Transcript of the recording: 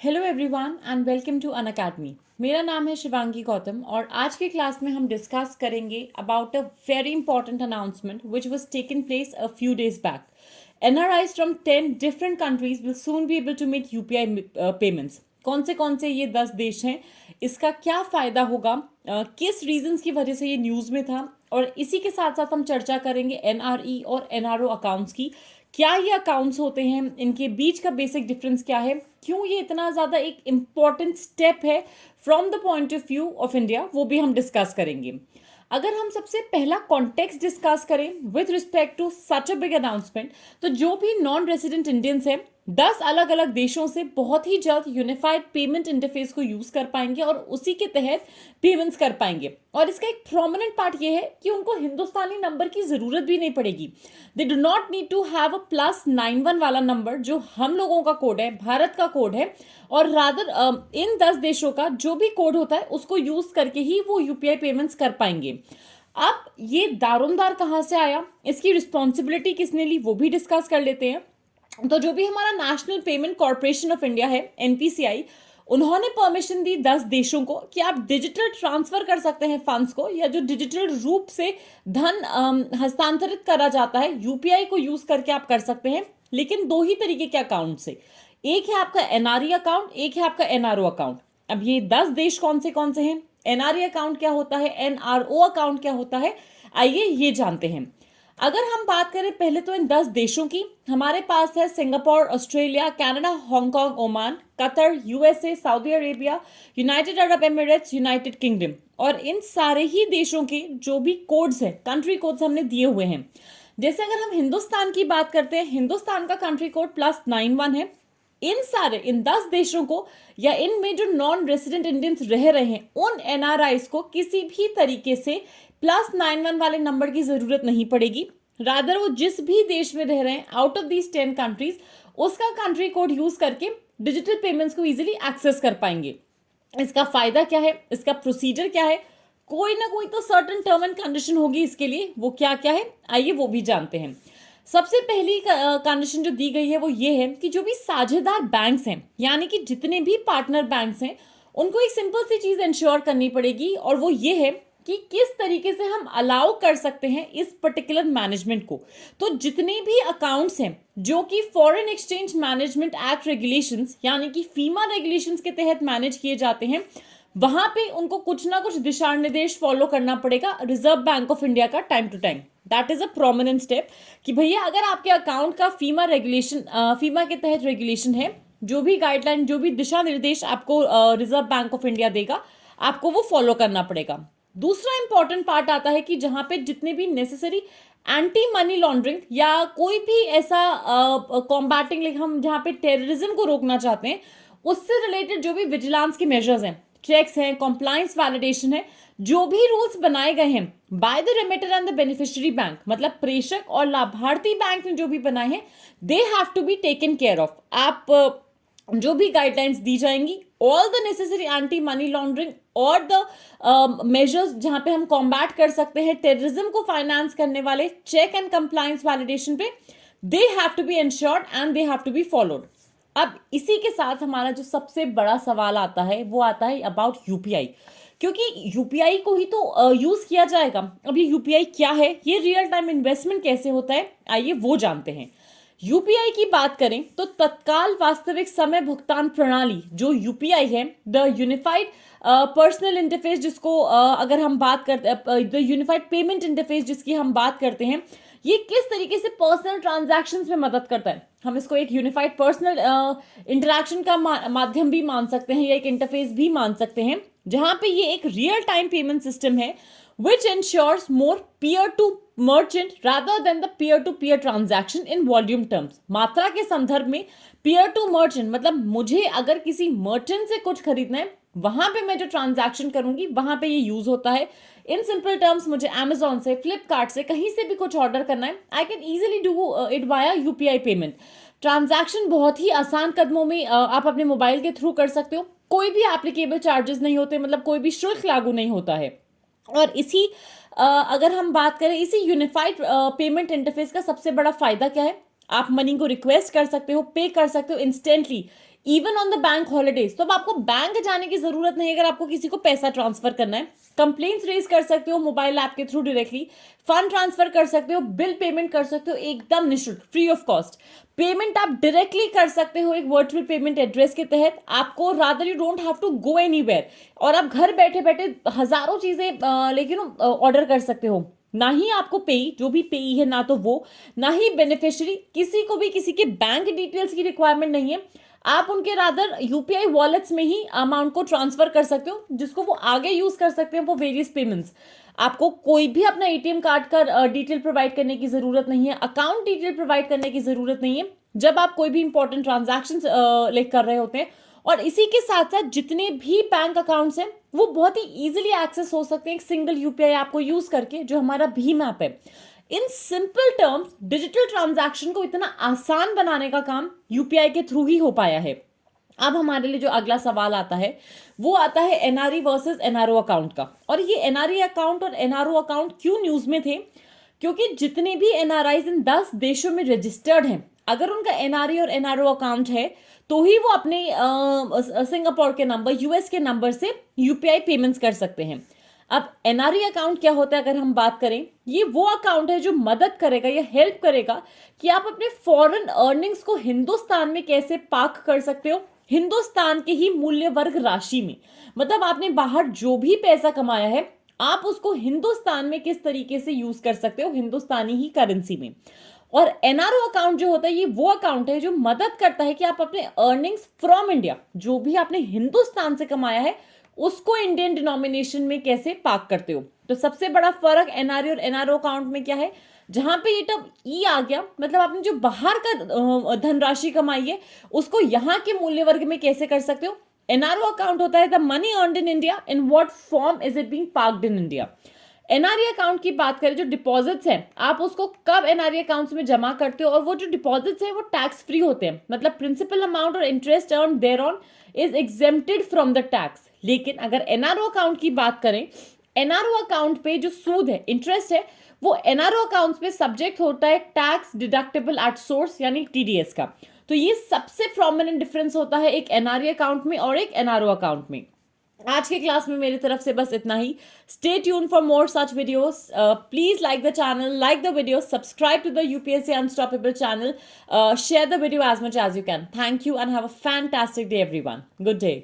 Hello everyone and welcome to Unacademy. मेरा नाम है शिवांगी गौतम और आज की क्लास में हम डिस्कस करेंगे about a very important announcement which was taken place a few days back. NRIs from 10 different countries will soon be able to make UPI payments. कौन से ये 10 देश हैं, इसका क्या फ़ायदा होगा, किस रीजंस की वजह से ये न्यूज़ में था, और इसी के साथ साथ हम चर्चा करेंगे NRE और NRO अकाउंट्स की। क्या ये अकाउंट्स होते हैं, इनके बीच का बेसिक डिफरेंस क्या है, क्यों ये इतना ज़्यादा एक इम्पॉर्टेंट स्टेप है from the point of view of India, वो भी हम डिस्कस करेंगे। अगर हम सबसे पहला कॉन्टेक्स्ट डिस्कस करें with respect to such a big announcement, तो जो भी नॉन रेसिडेंट इंडियंस हैं 10 अलग अलग देशों से बहुत ही जल्द यूनिफाइड पेमेंट इंटरफेस को यूज कर पाएंगे और उसी के तहत पेमेंट्स कर पाएंगे। और इसका एक प्रोमिनेंट पार्ट ये है कि उनको हिंदुस्तानी नंबर की जरूरत भी नहीं पड़ेगी। They do not need to have a +91 वाला नंबर जो हम लोगों का कोड है, भारत का कोड है, और रादर इन 10 देशों का जो भी कोड होता है उसको यूज करके ही वो UPI पेमेंट्स कर पाएंगे। अब ये दारोमदार कहाँ से आया, इसकी रिस्पॉन्सिबिलिटी किसने ली, वो भी डिस्कस कर लेते हैं। तो जो भी हमारा national payment corporation of India है, NPCI, उन्होंने परमिशन दी 10 देशों को कि आप डिजिटल ट्रांसफर कर सकते हैं फंड्स को, या जो डिजिटल रूप से धन हस्तांतरित करा जाता है UPI को यूज करके आप कर सकते हैं, लेकिन दो ही तरीके के अकाउंट से। एक है आपका NRE अकाउंट, एक है आपका NRO अकाउंट। अब ये 10 देश कौन से हैं, NRE अकाउंट क्या होता है, NRO अकाउंट क्या होता है, आइए ये जानते हैं। अगर हम बात करें पहले तो इन 10 देशों की, हमारे पास है Singapore, Australia, Canada, Hong Kong, Oman, Qatar, USA, Saudi Arabia, United Arab Emirates, United kingdom. और इन सारे ही देशों के जो भी कोड्स हैं, कंट्री कोड्स हमने दिए हुए हैं। जैसे अगर हम हिंदुस्तान की बात करते हैं, हिंदुस्तान का कंट्री कोड +91 है। इन 10 देशों को, या इनमें जो नॉन रेसिडेंट इंडियंस रह रहे हैं, उन NRIs को किसी भी तरीके से +91 वाले नंबर की जरूरत नहीं पड़ेगी। रादर वो जिस भी देश में रह रहे हैं आउट ऑफ दीज 10 कंट्रीज, उसका कंट्री कोड यूज करके डिजिटल पेमेंट्स को इजीली एक्सेस कर पाएंगे। इसका फायदा क्या है, इसका प्रोसीजर क्या है, कोई ना कोई तो सर्टन टर्म एंड कंडीशन होगी इसके लिए, वो क्या क्या है आइए वो भी जानते हैं। सबसे पहली कंडीशन जो दी गई है वो ये है कि जो भी साझेदार बैंक्स हैं, यानी कि जितने भी पार्टनर बैंक्स हैं, उनको एक सिंपल सी चीज इंश्योर करनी पड़ेगी, और वो ये है कि किस तरीके से हम अलाउ कर सकते हैं इस पर्टिकुलर मैनेजमेंट को। तो जितने भी अकाउंट्स हैं जो कि foreign exchange management act regulations, यानी कि फीमा रेगुलेशंस के तहत मैनेज किए जाते हैं, वहां पे उनको कुछ ना कुछ दिशा निर्देश फॉलो करना पड़ेगा रिजर्व बैंक ऑफ इंडिया का time to time. That is a prominent step कि भैया अगर आपके अकाउंट का फीमा के तहत रेगुलेशन है, जो भी गाइडलाइन, जो भी दिशा निर्देश आपको रिजर्व बैंक ऑफ इंडिया देगा, आपको वो फॉलो करना पड़ेगा। दूसरा इंपॉर्टेंट पार्ट आता है कि जहां पे जितने भी नेसेसरी एंटी मनी लॉन्ड्रिंग या कोई भी ऐसा कॉम्बैटिंग, हम जहां पे टेररिज्म को रोकना चाहते हैं, उससे रिलेटेड जो भी विजिलेंस की मेजर्स हैं, चेक्स हैं, कॉम्प्लायंस वैलिडेशन है, जो भी रूल्स बनाए गए हैं by the remitter and the beneficiary bank, मतलब प्रेषक और लाभार्थी बैंक ने जो भी बनाए हैं, they have to be taken care of. आप जो भी गाइडलाइंस दी जाएंगी, all the necessary anti money laundering और द मेजर्स जहां पे हम कॉम्बैट कर सकते हैं टेररिज्म को फाइनेंस करने वाले चेक एंड कंप्लायंस वैलिडेशन पे, they have to be insured and they have to be followed. अब इसी के साथ हमारा जो सबसे बड़ा सवाल आता है वो आता है अबाउट UPI, क्योंकि UPI को ही तो यूज किया जाएगा। अब ये UPI क्या है, ये रियल टाइम इन्वेस्टमेंट कैसे होता है, आइए वो जानते हैं। UPI की बात करें तो तत्काल वास्तविक समय भुगतान प्रणाली जो UPI है, द यूनिफाइड पर्सनल इंटरफेस, जिसको अगर हम बात करते हैं, द यूनिफाइड पेमेंट इंटरफेस जिसकी हम बात करते हैं, ये किस तरीके से पर्सनल ट्रांजैक्शंस में मदद करता है। हम इसको एक यूनिफाइड पर्सनल इंटरैक्शन का माध्यम भी मान सकते हैं, या एक इंटरफेस भी मान सकते हैं, जहां पे ये एक रियल टाइम पेमेंट सिस्टम है which ensures more peer to merchant rather than the peer to peer transaction in volume terms। मात्रा के संदर्भ में peer to merchant मतलब मुझे अगर किसी merchant से कुछ खरीदना है, वहां पे मैं जो ट्रांजैक्शन करूंगी वहां पे ये यूज होता है। इन सिंपल टर्म्स, मुझे Amazon से, फ्लिपकार्ट से, कहीं से भी कुछ ऑर्डर करना है, I can easily do it via UPI payment. Transaction बहुत ही आसान कदमों में आप अपने मोबाइल के थ्रू कर सकते हो, कोई भी एप्लीकेबल चार्जेस नहीं होते, मतलब कोई भी शुल्क लागू नहीं होता है। और इसी अगर हम बात करें इसी यूनिफाइड पेमेंट इंटरफेस का सबसे बड़ा फायदा क्या है, आप मनी को रिक्वेस्ट कर सकते हो, पे कर सकते हो instantly, even on the bank holidays. तो अब आपको बैंक जाने की जरूरत नहीं अगर आपको किसी को पैसा ट्रांसफर करना है। कंप्लेंट्स रेज कर सकते हो मोबाइल ऐप के थ्रू डायरेक्टली, फंड ट्रांसफर कर सकते हो, बिल पेमेंट कर सकते हो एकदम निःशुल्क, फ्री ऑफ कॉस्ट। पेमेंट आप डायरेक्टली कर सकते हो एक वर्चुअल पेमेंट एड्रेस के तहत। आपको rather you don't have to go anywhere, और आप घर बैठे बैठे हजारों चीजें लेकिन ऑर्डर कर सकते हो। ना ही आपको पेई, जो भी पेई है ना तो वो, ना ही बेनिफिशियरी, किसी को भी किसी के बैंक डिटेल्स की रिक्वायरमेंट नहीं है। आप उनके रादर यूपीआई वॉलेट्स में ही अमाउंट को ट्रांसफर कर सकते हो जिसको वो आगे यूज कर सकते हैं फॉर वेरियस पेमेंट्स। आपको कोई भी अपना एटीएम कार्ड का डिटेल प्रोवाइड करने की जरूरत नहीं है, अकाउंट डिटेल प्रोवाइड करने की जरूरत नहीं है जब आप कोई भी इंपॉर्टेंट ट्रांजैक्शन लाइक कर रहे होते हैं। और इसी के साथ साथ जितने भी बैंक अकाउंट्स हैं वो बहुत ही इजीली एक्सेस हो सकते हैं एक सिंगल यूपीआई ऐप को यूज करके, जो हमारा भीम ऐप है। In simple terms digital transaction को इतना आसान बनाने का काम यूपीआई के थ्रू ही हो पाया है। अब हमारे लिए जो अगला सवाल आता है वो आता है एनआरई वर्सेस एनआरओ अकाउंट का। और ये एनआरई अकाउंट और एनआरओ अकाउंट क्यों न्यूज में थे? क्योंकि जितने भी एनआरआई इन 10 देशों में रजिस्टर्ड हैं, अगर उनका एनआरई और एनआरओ अकाउंट है तो ही वो अपने सिंगापुर के नंबर, यूएस के नंबर से यूपीआई पेमेंट्स कर सकते हैं। अब एनआरई अकाउंट क्या होता है अगर हम बात करें, ये वो अकाउंट है जो मदद करेगा या हेल्प करेगा कि आप अपने फॉरेन अर्निंग्स को हिंदुस्तान में कैसे पार्क कर सकते हो, हिंदुस्तान के ही मूल्य वर्ग राशि में। मतलब आपने बाहर जो भी पैसा कमाया है आप उसको हिंदुस्तान में किस तरीके से यूज कर सकते हो, हिंदुस्तानी ही करेंसी में। और एनआरओ अकाउंट जो होता है ये वो अकाउंट है जो मदद करता है कि आप अपने अर्निंग्स फ्रॉम इंडिया, जो भी आपने हिंदुस्तान से कमाया है, उसको इंडियन डिनोमिनेशन में कैसे पार्क करते हो। तो सबसे बड़ा फर्क एनआरई और एनआरओ अकाउंट में क्या है, जहां पे ये टर्म ई आ गया, मतलब आपने जो बाहर का धनराशि कमाई है उसको यहाँ के मूल्य वर्ग में कैसे कर सकते हो। एनआरओ अकाउंट होता है the money earned in India, in what form is it being parked in India. NRE account की बात करें, जो डिपॉजिट्स हैं आप उसको कब एनआरई अकाउंट्स में जमा करते हो, और वो जो डिपॉजिट्स हैं वो टैक्स फ्री होते हैं, मतलब प्रिंसिपल अमाउंट और interest earn there on is exempted from the tax. लेकिन अगर एनआरओ अकाउंट की बात करें, एनआरओ अकाउंट पे जो सूद है, इंटरेस्ट है, वो एनआरओ अकाउंट्स पे सब्जेक्ट होता है टैक्स डिडक्टेबल एट सोर्स यानी टीडीएस का। तो ये सबसे प्रोमिनेंट डिफरेंस होता है एक एनआरई अकाउंट में और एक एनआरओ अकाउंट में। आज के क्लास में मेरी तरफ से बस इतना ही। Stay tune for more such videos. Please like the channel, like the video, subscribe to the UPSC unstoppable channel, share the video as much as you can. Thank you and have a fantastic day everyone. Good day.